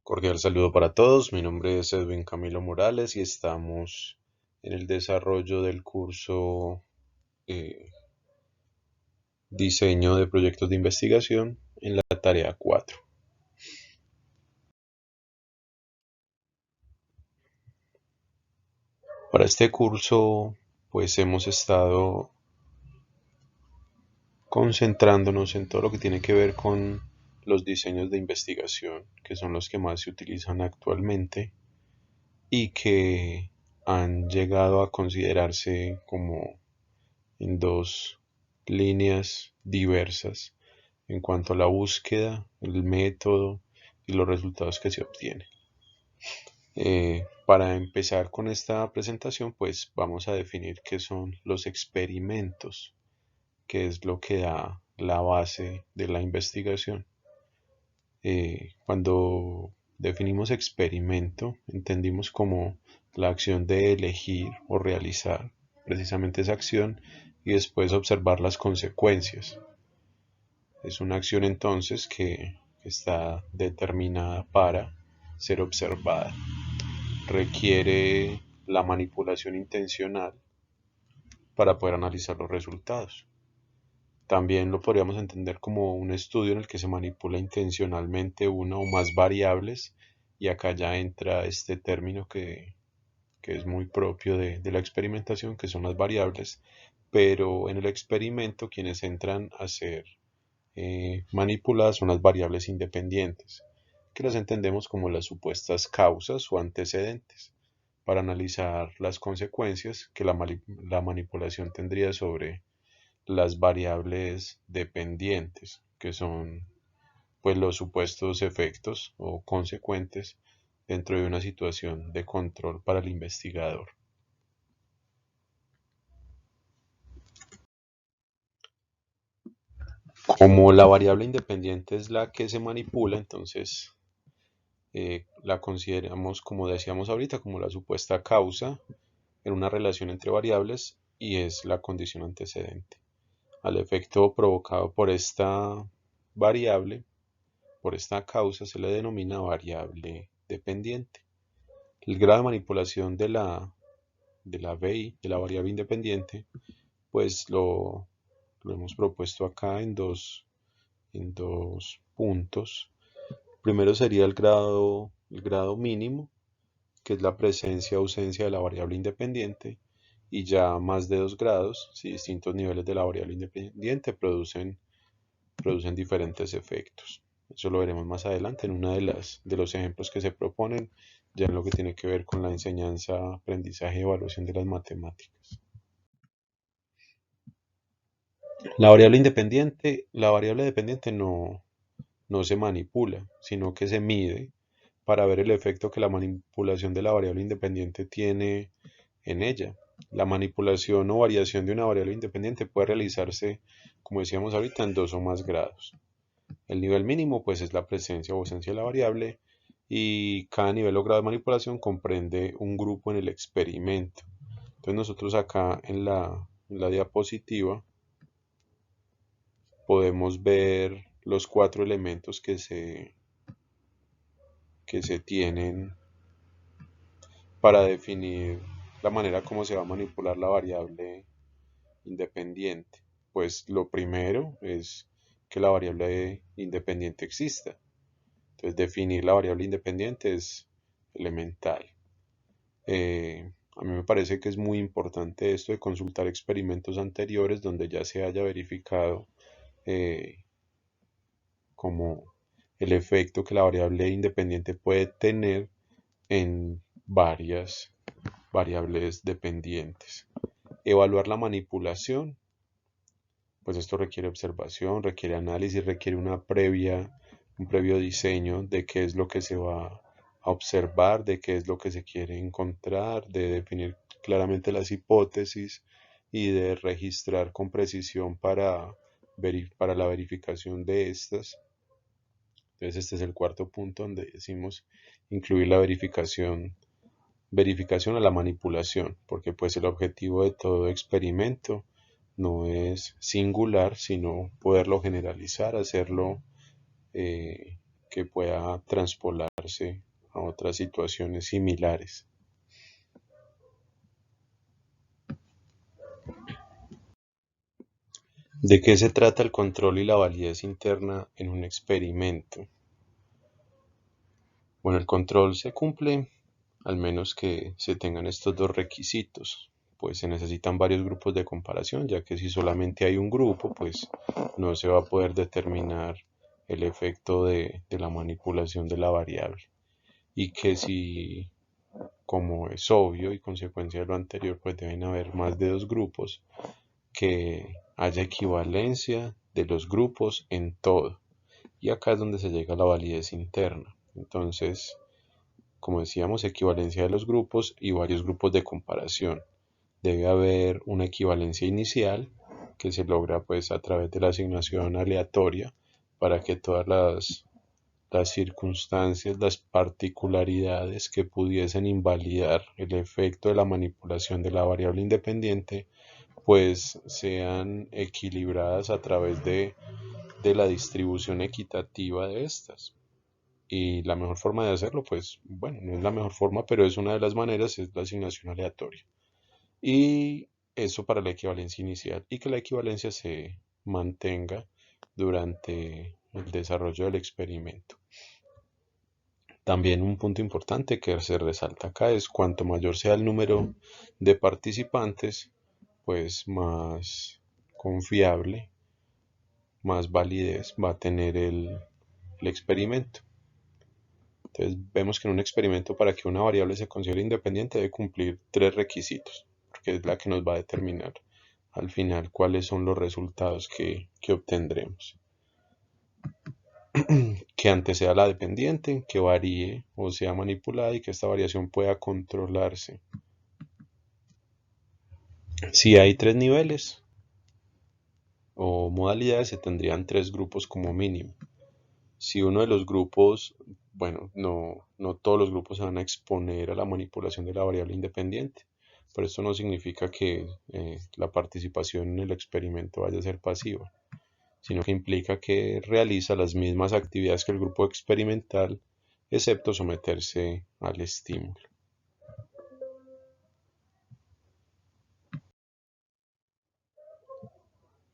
Cordial saludo para todos, mi nombre es Edwin Camilo Morales y estamos en el desarrollo del curso eh, Diseño de Proyectos de Investigación en la tarea 4. Para este curso pues hemos estado concentrándonos en todo lo que tiene que ver con los diseños de investigación, que son los que más se utilizan actualmente y que han llegado a considerarse como en dos líneas diversas en cuanto a la búsqueda, el método y los resultados que se obtienen. Para empezar con esta presentación, pues vamos a definir qué son los experimentos, que es lo que da la base de la investigación. Cuando definimos experimento, entendimos como la acción de elegir o realizar precisamente esa acción y después observar las consecuencias. Es una acción entonces que está determinada para ser observada. Requiere la manipulación intencional para poder analizar los resultados. También lo podríamos entender como un estudio en el que se manipula intencionalmente una o más variables y acá ya entra este término que es muy propio de la experimentación, que son las variables, pero en el experimento quienes entran a ser manipuladas son las variables independientes, que las entendemos como las supuestas causas o antecedentes, para analizar las consecuencias que la manipulación tendría sobre las variables dependientes, que son pues los supuestos efectos o consecuentes dentro de una situación de control para el investigador. Como la variable independiente es la que se manipula, entonces la consideramos, como decíamos ahorita, como la supuesta causa en una relación entre variables y es la condición antecedente. Al efecto provocado por esta variable, por esta causa, se le denomina variable dependiente. El grado de manipulación de la VI, de la variable independiente, pues lo hemos propuesto acá en dos puntos. Primero sería el grado mínimo, que es la presencia o ausencia de la variable independiente, y ya más de 2 grados, si distintos niveles de la variable independiente producen diferentes efectos. Eso lo veremos más adelante en uno de los ejemplos que se proponen, ya en lo que tiene que ver con la enseñanza, aprendizaje y evaluación de las matemáticas. La variable dependiente no se manipula, sino que se mide para ver el efecto que la manipulación de la variable independiente tiene en ella. La manipulación o variación de una variable independiente puede realizarse, como decíamos ahorita, en 2 o más grados. El nivel mínimo, pues, es la presencia o ausencia de la variable y cada nivel o grado de manipulación comprende un grupo en el experimento. Entonces nosotros acá en la diapositiva podemos ver los 4 elementos que se tienen para definir la manera como se va a manipular la variable independiente. Pues lo primero es que la variable independiente exista. Entonces definir la variable independiente es elemental. A mí me parece que es muy importante esto de consultar experimentos anteriores donde ya se haya verificado eh, como el efecto que la variable independiente puede tener en varias variables dependientes. Evaluar la manipulación, pues esto requiere observación, requiere análisis, requiere un previo diseño de qué es lo que se va a observar, de qué es lo que se quiere encontrar, de definir claramente las hipótesis y de registrar con precisión para la verificación de estas. Entonces este es el cuarto punto donde decimos incluir la verificación a la manipulación, porque pues el objetivo de todo experimento no es singular, sino poderlo generalizar, hacerlo que que pueda transpolarse a otras situaciones similares. ¿De qué se trata el control y la validez interna en un experimento? Bueno, el control se cumple al menos que se tengan estos dos requisitos. Pues se necesitan varios grupos de comparación, ya que si solamente hay un grupo, pues no se va a poder determinar el efecto de la manipulación de la variable. Y que si, como es obvio y consecuencia de lo anterior, pues deben haber más de dos grupos, que haya equivalencia de los grupos en todo. Y acá es donde se llega a la validez interna. Entonces, como decíamos, equivalencia de los grupos y varios grupos de comparación. Debe haber una equivalencia inicial que se logra pues a través de la asignación aleatoria para que todas las circunstancias, las particularidades que pudiesen invalidar el efecto de la manipulación de la variable independiente pues sean equilibradas a través de la distribución equitativa de estas. Y la mejor forma de hacerlo, pues, bueno, no es la mejor forma, pero es una de las maneras, es la asignación aleatoria. Y eso para la equivalencia inicial. Y que la equivalencia se mantenga durante el desarrollo del experimento. También un punto importante que se resalta acá es cuanto mayor sea el número de participantes, pues más confiable, más validez va a tener el experimento. Entonces vemos que en un experimento para que una variable se considere independiente debe cumplir tres requisitos, porque es la que nos va a determinar al final cuáles son los resultados que obtendremos. Que antes sea la dependiente, que varíe o sea manipulada y que esta variación pueda controlarse. Si hay tres niveles o modalidades, se tendrían tres grupos como mínimo. Si uno de los grupos, bueno, no todos los grupos se van a exponer a la manipulación de la variable independiente, pero esto no significa que la participación en el experimento vaya a ser pasiva, sino que implica que realiza las mismas actividades que el grupo experimental, excepto someterse al estímulo.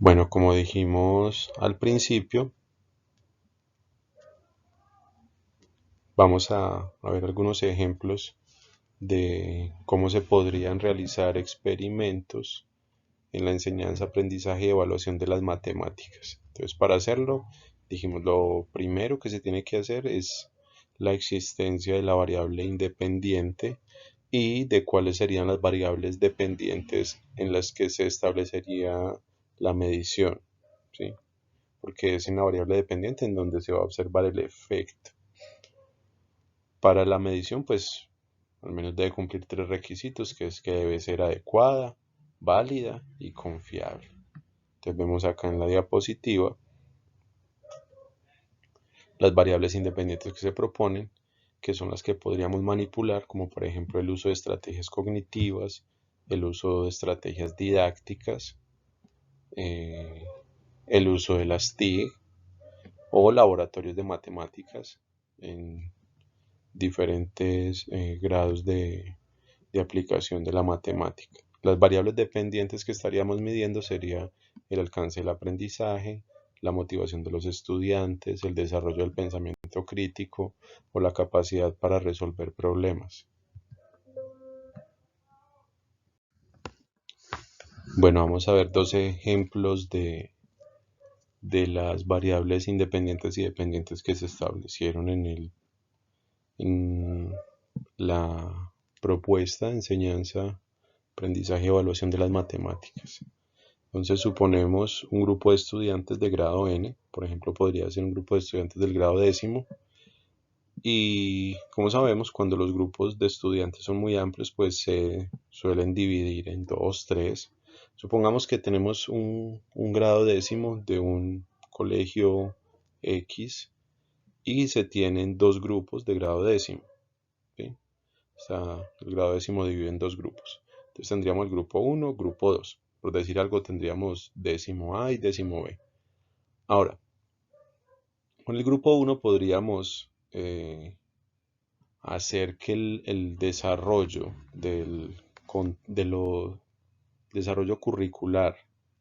Bueno, como dijimos al principio, vamos a ver algunos ejemplos de cómo se podrían realizar experimentos en la enseñanza, aprendizaje y evaluación de las matemáticas. Entonces, para hacerlo, dijimos, lo primero que se tiene que hacer es la existencia de la variable independiente y de cuáles serían las variables dependientes en las que se establecería la medición, ¿sí? Porque es en la variable dependiente en donde se va a observar el efecto. Para la medición, pues, al menos debe cumplir tres requisitos, que es que debe ser adecuada, válida y confiable. Entonces vemos acá en la diapositiva las variables independientes que se proponen, que son las que podríamos manipular, como por ejemplo el uso de estrategias cognitivas, el uso de estrategias didácticas, el uso de las TIC o laboratorios de matemáticas en diferentes grados de aplicación de la matemática. Las variables dependientes que estaríamos midiendo sería el alcance del aprendizaje, la motivación de los estudiantes, el desarrollo del pensamiento crítico o la capacidad para resolver problemas. Bueno, vamos a ver dos ejemplos de las variables independientes y dependientes que se establecieron en la propuesta de enseñanza, aprendizaje y evaluación de las matemáticas. Entonces suponemos un grupo de estudiantes de grado N, por ejemplo podría ser un grupo de estudiantes del grado décimo, y como sabemos cuando los grupos de estudiantes son muy amplios pues se suelen dividir en dos, tres. Supongamos que tenemos un grado décimo de un colegio X y se tienen dos grupos de grado décimo, ¿sí? O sea, el grado décimo divide en dos grupos. Entonces tendríamos el grupo 1, grupo 2. Por decir algo, tendríamos décimo A y décimo B. Ahora, Con el grupo uno podríamos hacer que el desarrollo de lo desarrollo curricular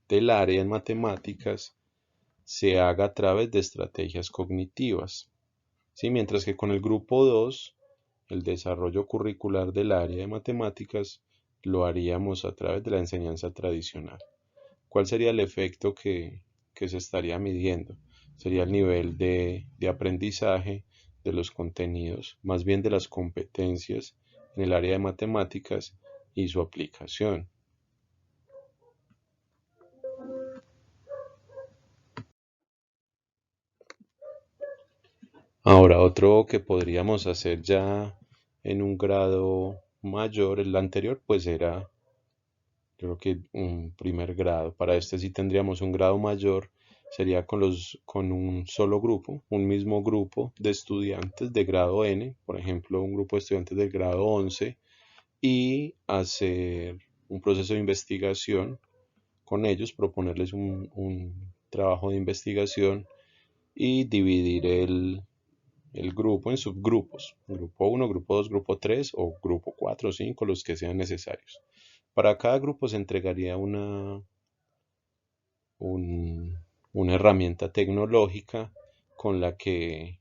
del área en matemáticas se haga a través de estrategias cognitivas, ¿sí? Mientras que con el grupo 2 el desarrollo curricular del área de matemáticas lo haríamos a través de la enseñanza tradicional. ¿Cuál sería el efecto que se estaría midiendo? Sería el nivel de aprendizaje de los contenidos, más bien de las competencias en el área de matemáticas y su aplicación. Ahora, otro que podríamos hacer ya en un grado mayor, el anterior pues era, creo que un primer grado. Para este sí tendríamos un grado mayor, sería con un solo grupo, un mismo grupo de estudiantes de grado N, por ejemplo, un grupo de estudiantes del grado 11, y hacer un proceso de investigación con ellos, proponerles un trabajo de investigación y dividir el grupo en subgrupos, grupo uno, grupo 2, grupo 3 o grupo 4 o 5, los que sean necesarios. Para cada grupo se entregaría una herramienta tecnológica con la que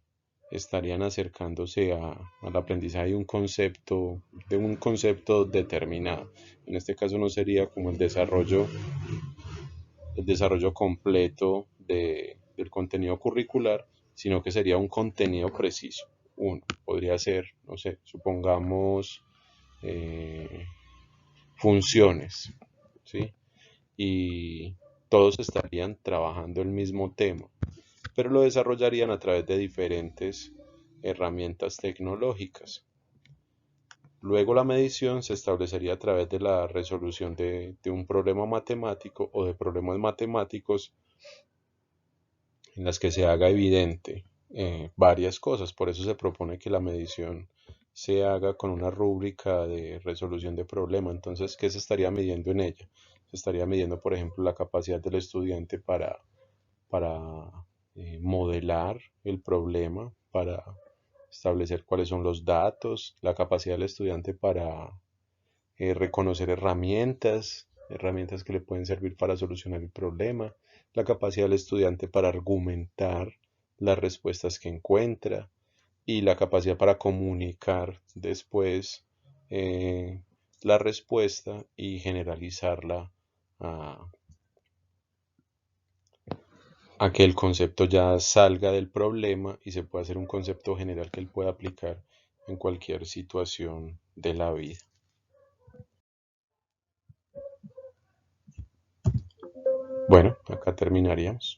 estarían acercándose al aprendizaje de un concepto determinado. En este caso no sería como el desarrollo completo del contenido curricular, sino que sería un contenido preciso. Uno podría ser, no sé, supongamos eh, funciones, ¿sí? Y todos estarían trabajando el mismo tema, pero lo desarrollarían a través de diferentes herramientas tecnológicas. Luego la medición se establecería a través de la resolución de un problema matemático o de problemas matemáticos en las que se haga evidente varias cosas. Por eso se propone que la medición se haga con una rúbrica de resolución de problema. Entonces, ¿qué se estaría midiendo en ella? Se estaría midiendo, por ejemplo, la capacidad del estudiante para modelar el problema, para establecer cuáles son los datos, la capacidad del estudiante para reconocer herramientas que le pueden servir para solucionar el problema, la capacidad del estudiante para argumentar las respuestas que encuentra y la capacidad para comunicar después eh, la respuesta y generalizarla a, a que el concepto ya salga del problema y se pueda hacer un concepto general que él pueda aplicar en cualquier situación de la vida. Bueno, acá terminaríamos.